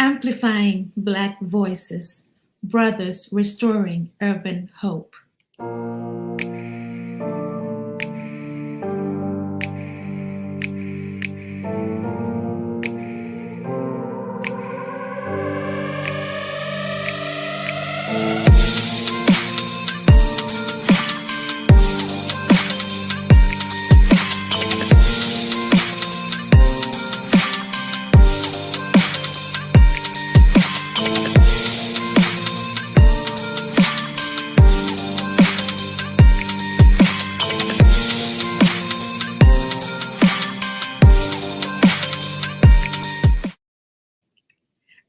Amplifying Black Voices, Brothers Restoring Urban Hope.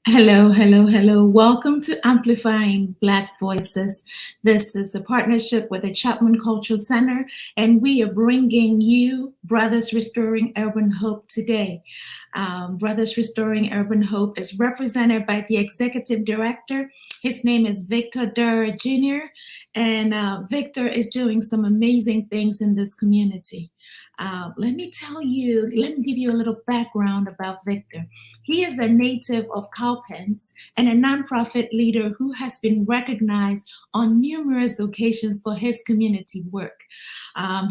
Hello, hello, hello. Welcome to Amplifying Black Voices. This is a partnership with the Chapman Cultural Center, and we are bringing you Brothers Restoring Urban Hope today. Brothers Restoring Urban Hope is represented by the executive director. His name is Victor Durr Jr., and Victor is doing some amazing things in this community. Let me give you a little background about Victor. He is a native of Cowpens and a nonprofit leader who has been recognized on numerous occasions for his community work.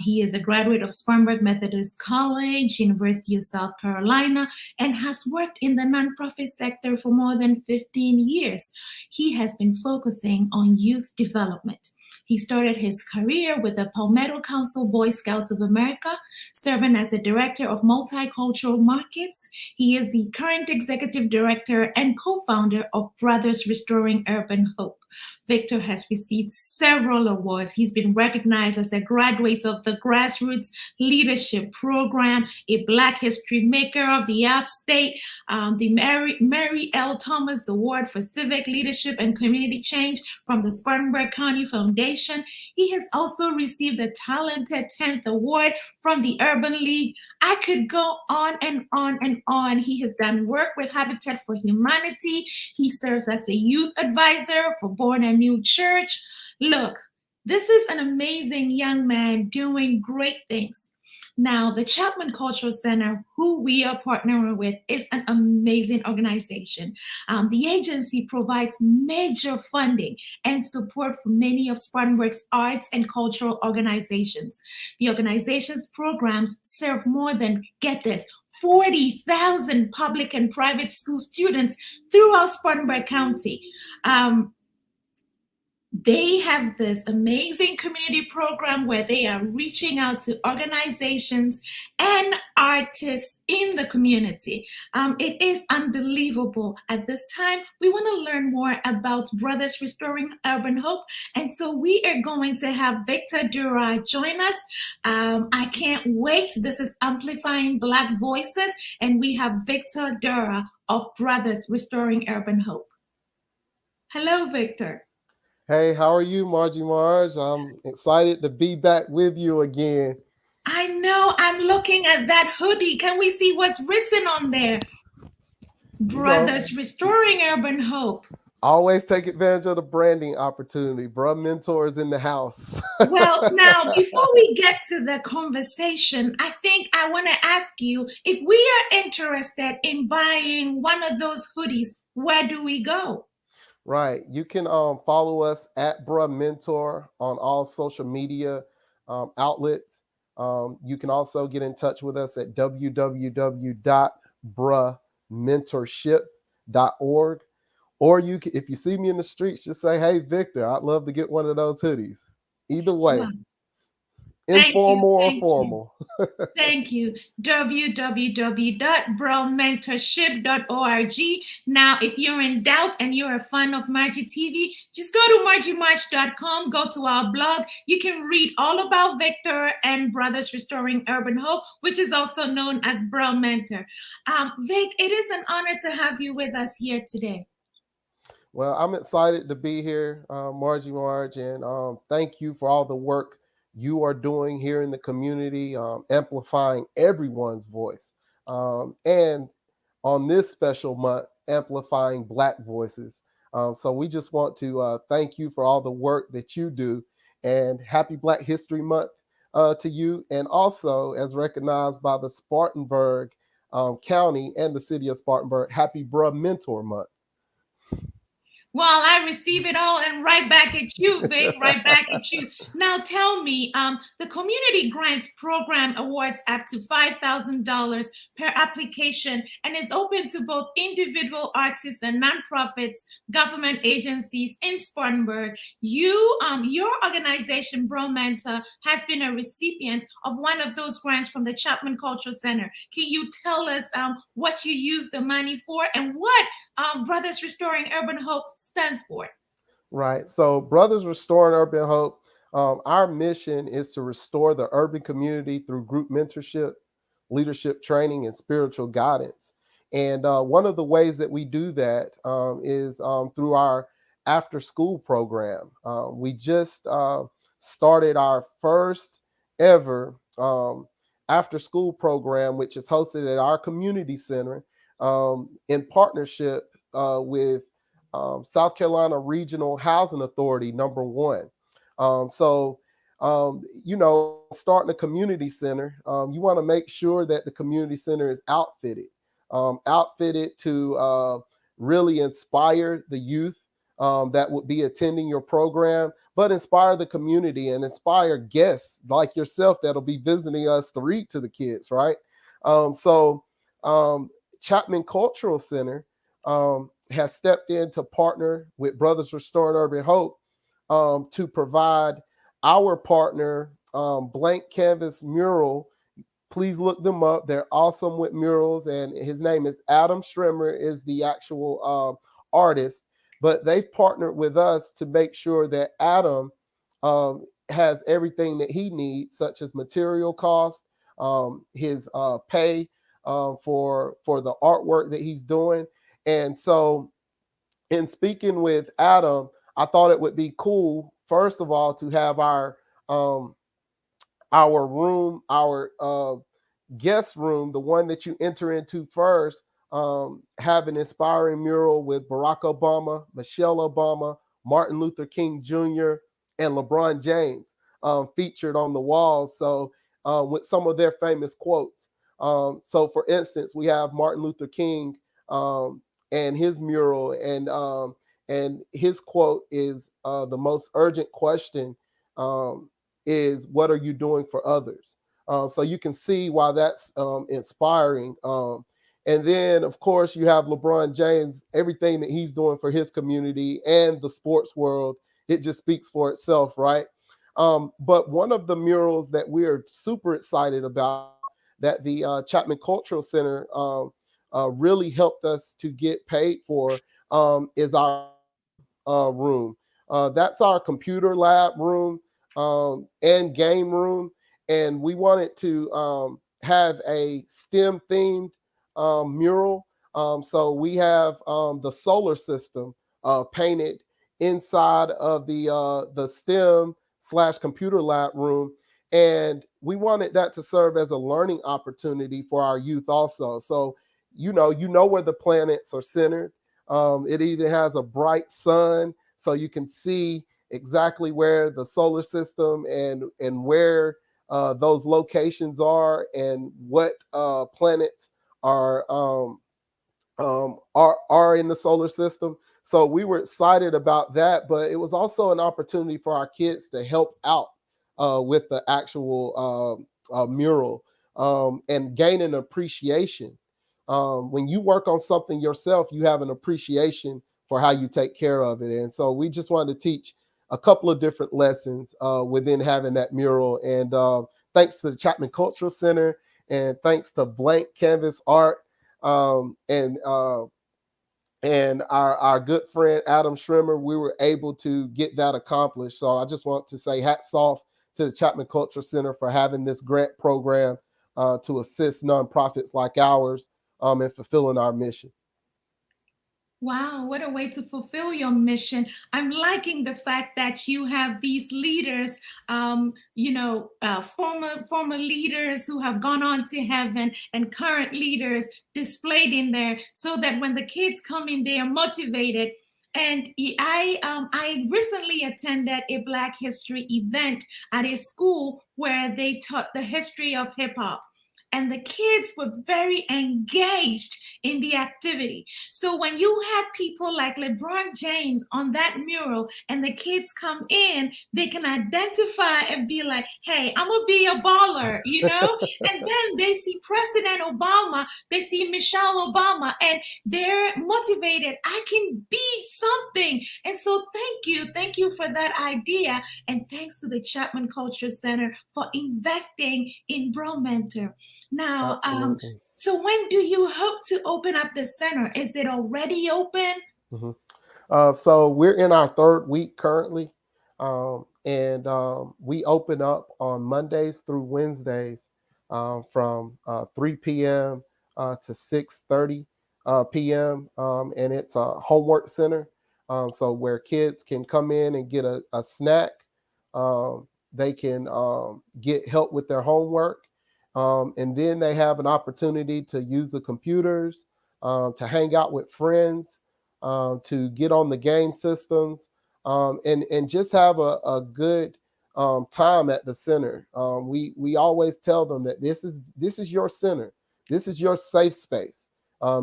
He is a graduate of Spartanburg Methodist College, University of South Carolina, and has worked in the nonprofit sector for more than 15 years. He has been focusing on youth development. He started his career with the Palmetto Council Boy Scouts of America, serving as the director of multicultural markets. He is the current executive director and co-founder of Brothers Restoring Urban Hope. Victor has received several awards. He's been recognized as a graduate of the Grassroots Leadership Program, a Black History Maker of the App State, the Mary L. Thomas Award for Civic Leadership and Community Change from the Spartanburg County Foundation. He has also received the Talented 10th Award from the Urban League. I could go on and on and on. He has done work with Habitat for Humanity. He serves as a youth advisor for Born a New Church. Look, this is an amazing young man doing great things. Now, the Chapman Cultural Center, who we are partnering with, is an amazing organization. The agency provides major funding and support for many of Spartanburg's arts and cultural organizations. The organization's programs serve more than, get this, 40,000 public and private school students throughout Spartanburg County. They have this amazing community program where they are reaching out to organizations and artists in the community. It is unbelievable. At this time, we want to learn more about Brothers Restoring Urban Hope. And so we are going to have Victor Durr join us. I can't wait. This is Amplifying Black Voices, and we have Victor Durr of Brothers Restoring Urban Hope. Hello, Victor. Hey, how are you, Margie Marge? I'm excited to be back with you again. I know. I'm looking at that hoodie. Can we see what's written on there? Brothers Restoring Urban Hope. Always take advantage of the branding opportunity. Bruh Mentors in the house. Well, now, before we get to the conversation, I think I want to ask you, if we are interested in buying one of those hoodies, where do we go? Right. You can follow us at Bruh Mentor on all social media outlets. You can also get in touch with us at www.bruhmentorship.org. Or if you see me in the streets, just say, "Hey, Victor, I'd love to get one of those hoodies." Either way. Wow. Informal or formal. Thank you. www.bruhmentorship.org. Now, if you're in doubt and you're a fan of Margie TV, just go to margiemarch.com, go to our blog. You can read all about Victor and Brothers Restoring Urban Hope, which is also known as Bruh Mentor. Vic, it is an honor to have you with us here today. Well, I'm excited to be here, Margie Marge, and thank you for all the work you are doing here in the community, amplifying everyone's voice. And on this special month, amplifying Black voices. So we just want to thank you for all the work that you do, and happy Black History Month to you. And also, as recognized by the Spartanburg County and the city of Spartanburg, happy Bruh Mentor Month. Well, I receive it all and right back at you, Vic, right back at you. Now tell me, the Community Grants Program awards up to $5,000 per application and is open to both individual artists and nonprofits, government agencies in Spartanburg. Your organization, Bro Mentor, has been a recipient of one of those grants from the Chapman Cultural Center. Can you tell us what you use the money for and what Brothers Restoring Urban Hope stands for? Right. So, Brothers Restoring Urban Hope, our mission is to restore the urban community through group mentorship, leadership training, and spiritual guidance. And one of the ways that we do that is through our after school program. We just started our first ever after school program, which is hosted at our community center in partnership with South Carolina Regional Housing Authority, number one. Starting a community center, you want to make sure that the community center is outfitted to really inspire the youth that would be attending your program, but inspire the community and inspire guests like yourself that'll be visiting us to read to the kids, right? So Chapman Cultural Center has stepped in to partner with Brothers Restoring Urban Hope to provide our partner Blank Canvas Mural. Please look them up. They're awesome with murals, and his name is Adam Strimmer is the actual artist. But they've partnered with us to make sure that Adam has everything that he needs, such as material costs, his pay for the artwork that he's doing. And so, in speaking with Adam, I thought it would be cool, first of all, to have our room, our guest room, the one that you enter into first, have an inspiring mural with Barack Obama, Michelle Obama, Martin Luther King Jr., and LeBron James featured on the walls. So with some of their famous quotes. So for instance, we have Martin Luther King and his mural, and his quote is the most urgent question is, what are you doing for others? So you can see why that's inspiring. And then, of course, you have LeBron James, everything that he's doing for his community and the sports world. It just speaks for itself, right? But one of the murals that we're super excited about that the Chapman Cultural Center really helped us to get paid for is our room. That's our computer lab room and game room. And we wanted to have a STEM themed mural. So we have the solar system painted inside of the STEM / computer lab room. And we wanted that to serve as a learning opportunity for our youth also. So, you know where the planets are centered. It even has a bright sun, so you can see exactly where the solar system and where those locations are and what planets are in the solar system. So we were excited about that, but it was also an opportunity for our kids to help out with the actual mural and gain an appreciation. When you work on something yourself, you have an appreciation for how you take care of it. And so we just wanted to teach a couple of different lessons within having that mural. And thanks to the Chapman Cultural Center and thanks to Blank Canvas Art and our good friend Adam Schrimmer, we were able to get that accomplished. So I just want to say hats off to the Chapman Cultural Center for having this grant program to assist nonprofits like ours in fulfilling our mission. Wow, what a way to fulfill your mission. I'm liking the fact that you have these leaders, former leaders who have gone on to heaven and current leaders displayed in there so that when the kids come in, they are motivated. And I recently attended a Black History event at a school where they taught the history of hip hop. and the kids were very engaged in the activity. So when you have people like LeBron James on that mural and the kids come in, they can identify and be like, hey, I'm gonna be a baller, you know? And then they see President Obama, they see Michelle Obama, and they're motivated. I can be something. And so thank you for that idea. And thanks to the Chapman Culture Center for investing in Bro Mentor. Now, Absolutely. so when do you hope to open up the center? Is it already open? Mhm. So we're in our third week currently, and we open up on Mondays through Wednesdays from 3 p.m. To 6:30 p.m. And it's a homework center, so where kids can come in and get a snack. They can get help with their homework, and then they have an opportunity to use the computers, to hang out with friends, to get on the game systems, and just have a good time at the center. We always tell them that this is your center. This is your safe space.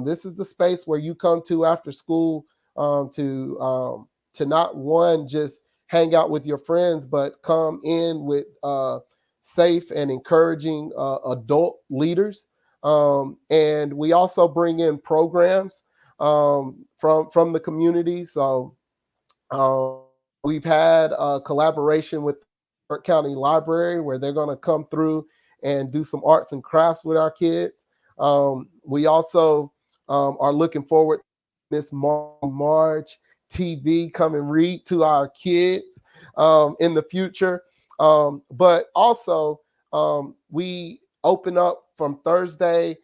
This is the space where you come to after school, to not one just hang out with your friends, but come in with safe and encouraging adult leaders. And we also bring in programs from the community. So we've had a collaboration with the Burke County Library where they're going to come through and do some arts and crafts with our kids. We also are looking forward to Miss Marge TV come and read to our kids in the future. But also, we open up from Thursday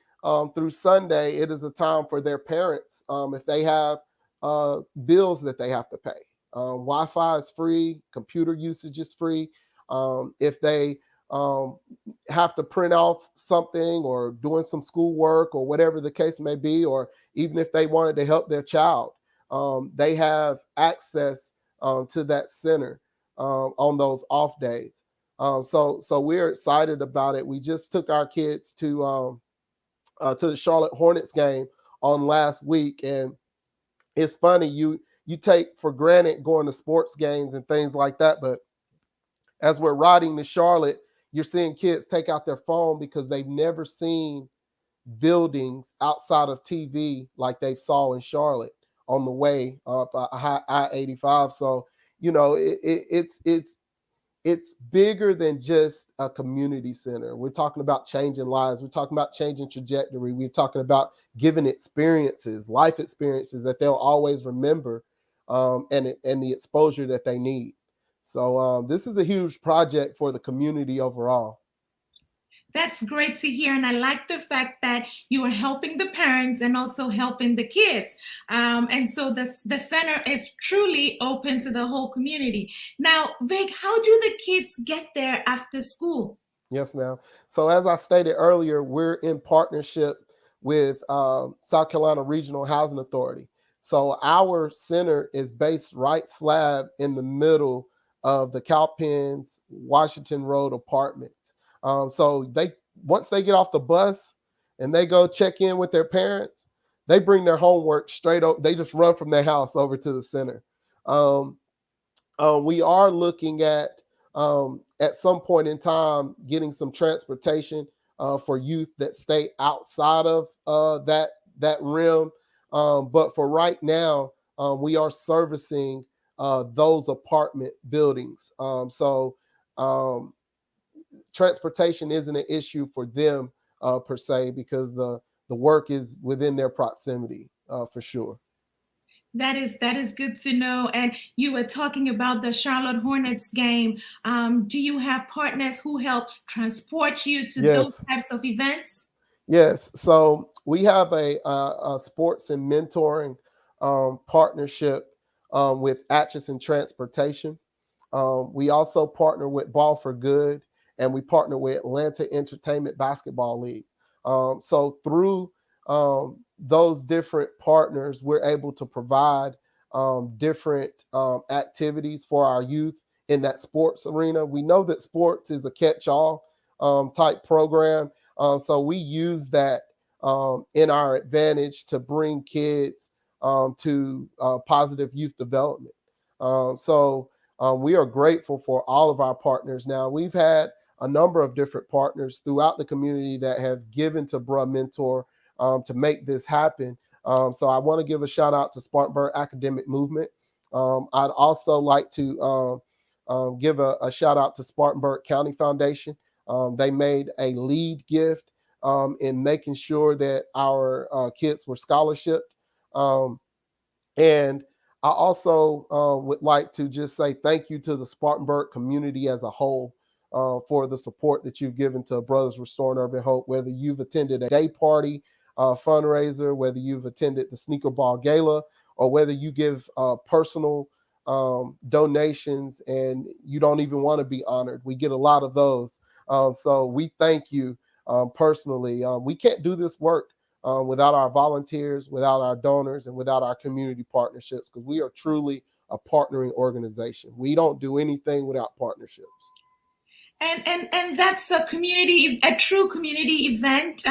through Sunday. It is a time for their parents, if they have bills that they have to pay. Wi-Fi is free, computer usage is free. If they um, have to print off something or doing some schoolwork or whatever the case may be, or even if they wanted to help their child, they have access to that center on those off days. So we're excited about it. We just took our kids to the Charlotte Hornets game on last week, and it's funny, you take for granted going to sports games and things like that, but as we're riding to Charlotte, you're seeing kids take out their phone because they've never seen buildings outside of TV like they saw in Charlotte on the way up I-85. So it's bigger than just a community center. We're talking about changing lives. We're talking about changing trajectory. We're talking about giving experiences, life experiences that they'll always remember, and the exposure that they need. So this is a huge project for the community overall. That's great to hear. And I like the fact that you are helping the parents and also helping the kids. And so the center is truly open to the whole community. Now, Vic, how do the kids get there after school? Yes, ma'am. So as I stated earlier, we're in partnership with South Carolina Regional Housing Authority. So our center is based right slab in the middle of the Cowpens Washington Road apartments. So they once they get off the bus and they go check in with their parents, they bring their homework straight up. They just run from their house over to the center. Um, we are looking at some point in time getting some transportation for youth that stay outside of that rim. But for right now, we are servicing those apartment buildings. So um, transportation isn't an issue for them per se, because the work is within their proximity for sure. That is good to know. And you were talking about the Charlotte Hornets game. Do you have partners who help transport you to those Yes. types of events? Yes, so we have a sports and mentoring partnership with Atchison Transportation. We also partner with Ball for Good, and we partner with Atlanta Entertainment Basketball League. So through those different partners, we're able to provide different activities for our youth in that sports arena. We know that sports is a catch-all type program, So we use that in our advantage to bring kids to positive youth development. We are grateful for all of our partners. Now, we've had a number of different partners throughout the community that have given to Bruh Mentor to make this happen. So I want to give a shout out to Spartanburg Academic Movement. I'd also like to give a shout out to Spartanburg County Foundation. They made a lead gift in making sure that our kids were scholarshiped. Um, and I also would like to just say thank you to the Spartanburg community as a whole for the support that you've given to Brothers Restoring Urban Hope, whether you've attended a day party fundraiser, whether you've attended the Sneaker Ball Gala, or whether you give personal donations and you don't even want to be honored. We get a lot of those. So we thank you personally. We can't do this work without our volunteers, without our donors, and without our community partnerships, because we are truly a partnering organization. We don't do anything without partnerships. And that's a true community event.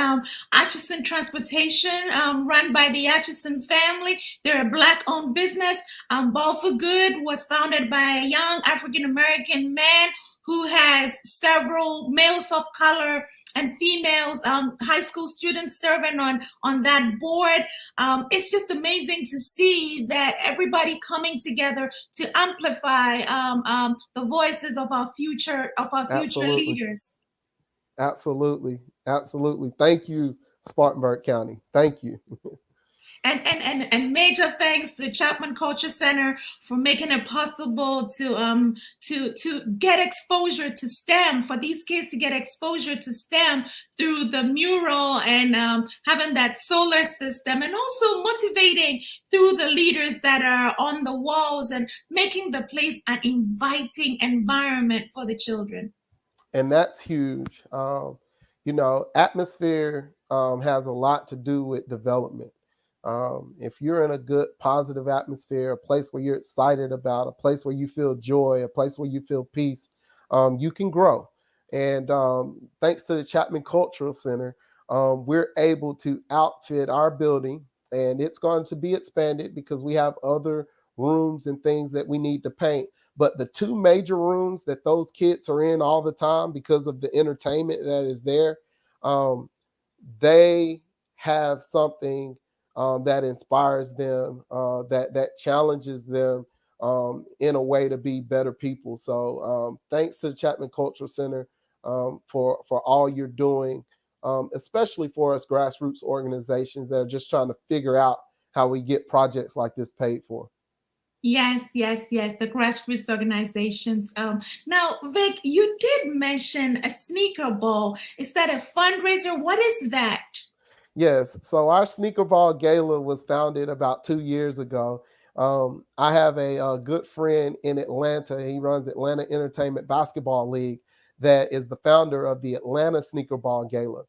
Atchison Transportation, run by the Atchison family. They're a Black-owned business. Ball for Good was founded by a young African-American man who has several males of color and females, high school students serving on that board. It's just amazing to see that everybody coming together to amplify the voices of our future Absolutely. leaders. Absolutely. Thank you, Spartanburg County. Thank you. And major thanks to the Chapman Culture Center for making it possible to get exposure to STEM, for these kids to get exposure to STEM through the mural and having that solar system, and also motivating through the leaders that are on the walls and making the place an inviting environment for the children. And that's huge. Atmosphere has a lot to do with development. If you're in a good, positive atmosphere, a place where you're excited about, a place where you feel joy, a place where you feel peace, you can grow. And thanks to the Chapman Cultural Center, we're able to outfit our building, and it's going to be expanded because we have other rooms and things that we need to paint. But the two major rooms that those kids are in all the time because of the entertainment that is there, they have something that inspires them, that challenges them in a way to be better people. So thanks to the Chapman Cultural Center for all you're doing, especially for us grassroots organizations that are just trying to figure out how we get projects like this paid for. Yes, yes, yes. The grassroots organizations. Now, Vic, you did mention a sneaker ball. Is that a fundraiser? What is that? Yes. So our Sneaker Ball Gala was founded about 2 years ago. I have a good friend in Atlanta. He runs Atlanta Entertainment Basketball League, that is the founder of the Atlanta Sneaker Ball Gala.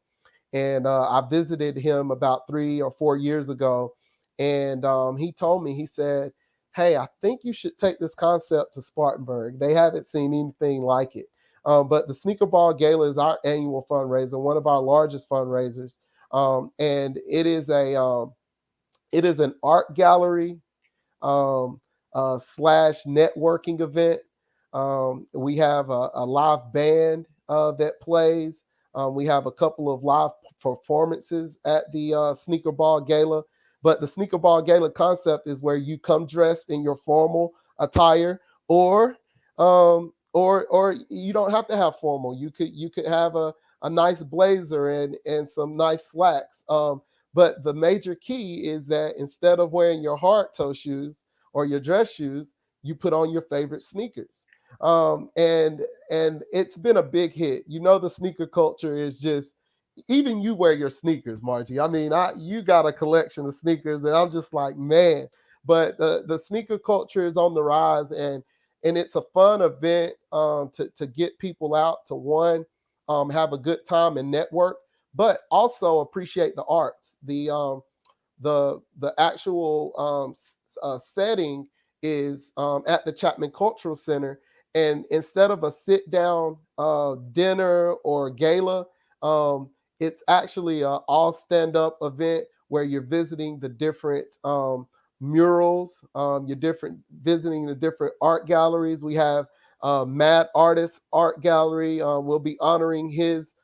And I visited him about 3 or 4 years ago. And he told me, he said, "Hey, I think you should take this concept to Spartanburg. They haven't seen anything like it." But the Sneaker Ball Gala is our annual fundraiser, one of our largest fundraisers. And it is an art gallery slash networking event. We have a live band that plays. We have a couple of live performances at the Sneaker Ball Gala. But the Sneaker Ball Gala concept is where you come dressed in your formal attire, or or you don't have to have formal. You could have a nice blazer and some nice slacks. But the major key is that instead of wearing your hard toe shoes or your dress shoes, you put on your favorite sneakers. And it's been a big hit. The sneaker culture is just, even you wear your sneakers, Margie. I mean, you got a collection of sneakers, and I'm just like, man. But the sneaker culture is on the rise, and it's a fun event to get people out to, one, have a good time and network, but also appreciate the arts. The actual setting is at the Chapman Cultural Center, and instead of a sit down dinner or gala, It's actually a all stand-up event where you're visiting the different murals. You're different visiting the different art galleries. We have Mad Artist Art Gallery. We'll be honoring his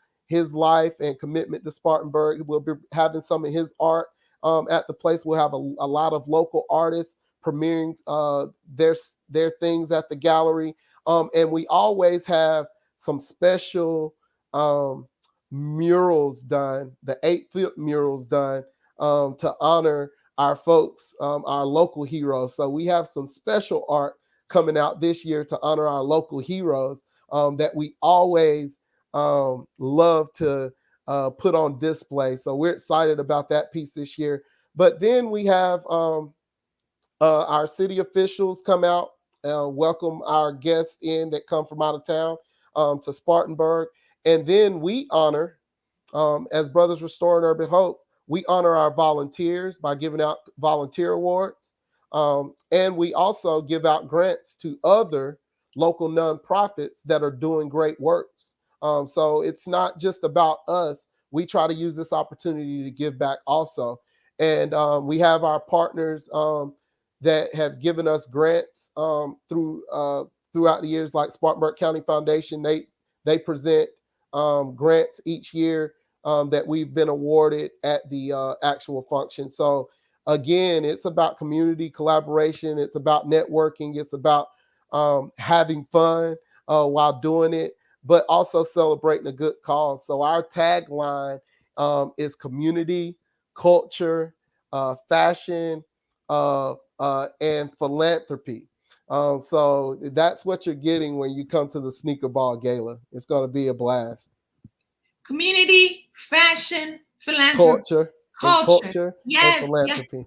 life and commitment to Spartanburg. We'll be having some of his art at the place. We'll have a lot of local artists premiering their things at the gallery. And we always have some special murals done, the 8-foot murals done to honor our folks, our local heroes. So we have some special art coming out this year to honor our local heroes that we always love to put on display. So we're excited about that piece this year. But then we have our city officials come out, welcome our guests in that come from out of town to Spartanburg. And then we honor, as Brothers Restoring Urban Hope, we honor our volunteers by giving out volunteer awards. And we also give out grants to other local nonprofits that are doing great works. So it's not just about us. We try to use this opportunity to give back also. And we have our partners that have given us grants throughout the years, like Spartanburg County Foundation. They present grants each year that we've been awarded at the actual function. So again, it's about community collaboration. It's about networking. It's about having fun while doing it, but also celebrating a good cause. So our tagline is community, culture, fashion, and philanthropy. So that's what you're getting when you come to the Sneaker Ball Gala. It's going to be a blast. Community, fashion, philanthropy, culture, and Yes, yes. philanthropy.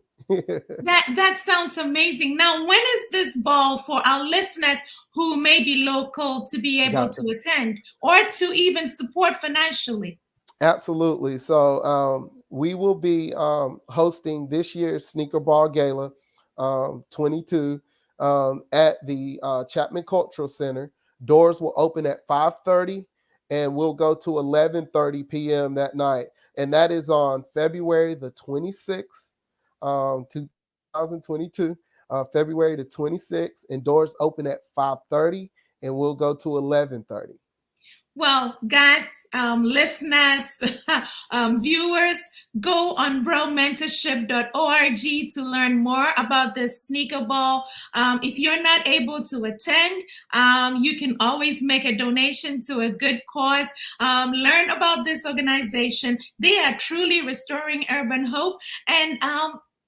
That sounds amazing. Now, when is this ball for our listeners who may be local to be able to attend or to even support financially? Absolutely. So we will be hosting this year's Sneaker Ball Gala 22 at the Chapman Cultural Center. Doors will open at 5:30 and we'll go to 11:30 p.m. that night. And that is on February the 26th, 2022, February the 26th, and doors open at 5:30 and we'll go to 11:30. Well, guys, listeners, viewers, go on bromentorship.org to learn more about this sneaker ball. If you're not able to attend, you can always make a donation to a good cause. Learn about this organization. They are truly restoring urban hope. And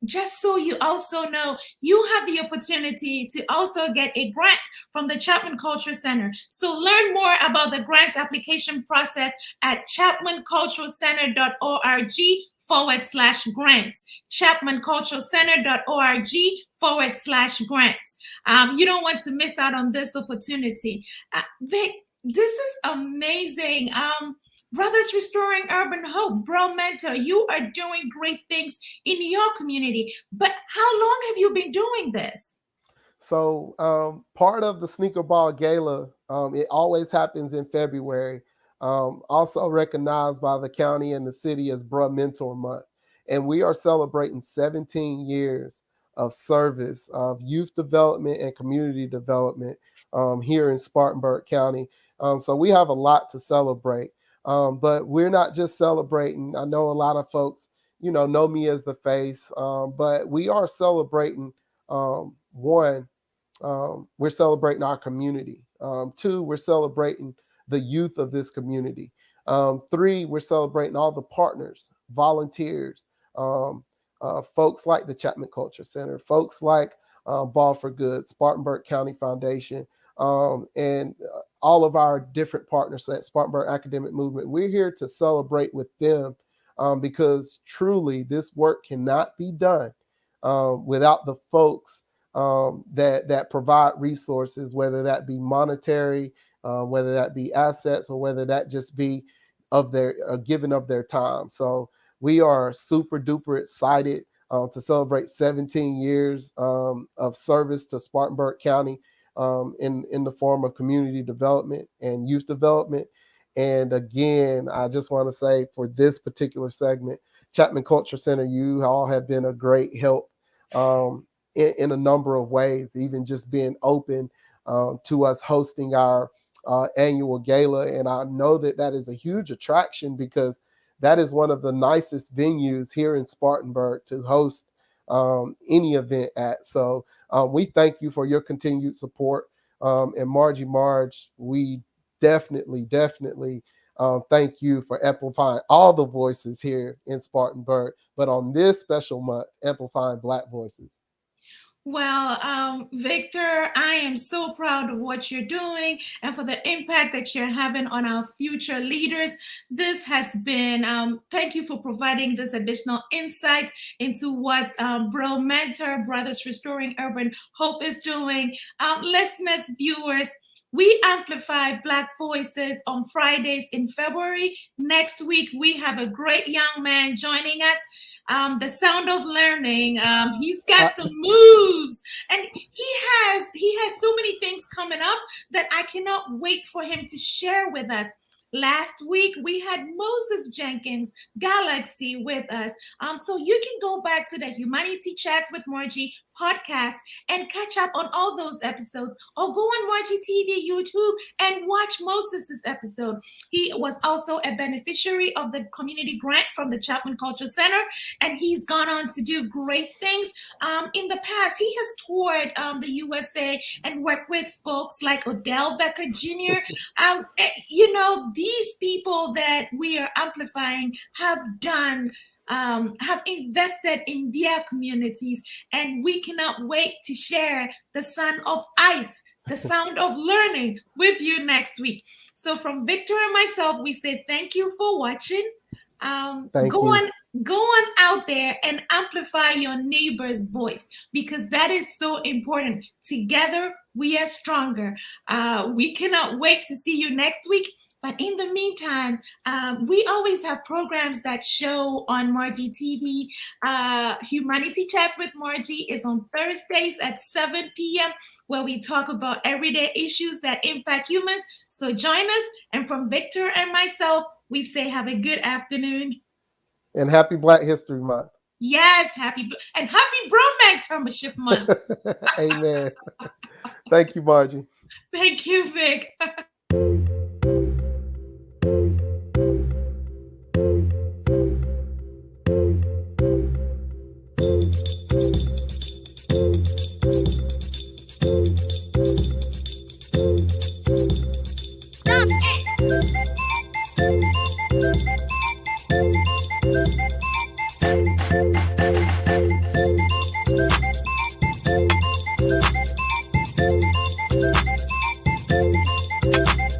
just so you also know, you have the opportunity to also get a grant from the Chapman Culture Center. So learn more about the grant application process at chapmanculturalcenter.org/grants. chapmanculturalcenter.org/grants. You don't want to miss out on this opportunity. Vic, this is amazing. Brothers Restoring Urban Hope, Bro Mentor, you are doing great things in your community. But how long have you been doing this? So part of the Sneaker Ball Gala, it always happens in February, also recognized by the county and the city as Bruh Mentor Month. And we are celebrating 17 years of service, of youth development and community development here in Spartanburg County. So we have a lot to celebrate. But we're not just celebrating. I know a lot of folks, know me as the face, but we are celebrating one, we're celebrating our community. Two, we're celebrating the youth of this community. Three, we're celebrating all the partners, volunteers, folks like the Chapman Culture Center, folks like Ball for Good, Spartanburg County Foundation, and all of our different partners at Spartanburg Academic Movement. We're here to celebrate with them because truly this work cannot be done without the folks that provide resources, whether that be monetary, whether that be assets, or whether that just be of their giving of their time. So we are super duper excited to celebrate 17 years of service to Spartanburg County in the form of community development and youth development. And again, I just want to say for this particular segment, Chapman Culture Center, you all have been a great help in a number of ways, even just being open to us hosting our annual gala. And I know that that is a huge attraction because that is one of the nicest venues here in Spartanburg to host any event at. So we thank you for your continued support. And Marge, we definitely thank you for amplifying all the voices here in Spartanburg, but on this special month, amplifying Black voices. Well, Victor, I am so proud of what you're doing and for the impact that you're having on our future leaders. This has been, thank you for providing this additional insight into what Bro Mentor, Brothers Restoring Urban Hope is doing. Listeners, viewers, we amplify Black voices on Fridays in February. Next week, we have a great young man joining us. The Sound of Learning. He's got some moves, and he has so many things coming up that I cannot wait for him to share with us. Last week, we had Moses Jenkins, Galaxy, with us. So you can go back to the Humanity Chats with Margie podcast and catch up on all those episodes, or go on Margie TV YouTube and watch Moses's episode. He was also a beneficiary of the community grant from the Chapman Culture Center, and he's gone on to do great things. In the past, he has toured the USA and worked with folks like Odell Becker Jr. These people that we are amplifying have invested in their communities, and we cannot wait to share the Son of Ice, the Sound of Learning, with you next week. So from Victor and myself, we say thank you for watching. Go on out there and amplify your neighbor's voice, because that is so important. Together, we are stronger. We cannot wait to see you next week. But in the meantime, we always have programs that show on Margie TV. Humanity Chats with Margie is on Thursdays at 7 p.m., where we talk about everyday issues that impact humans. So join us. And from Victor and myself, we say have a good afternoon. And happy Black History Month. Yes, happy Bro Mentorship Month. Amen. Thank you, Margie. Thank you, Vic.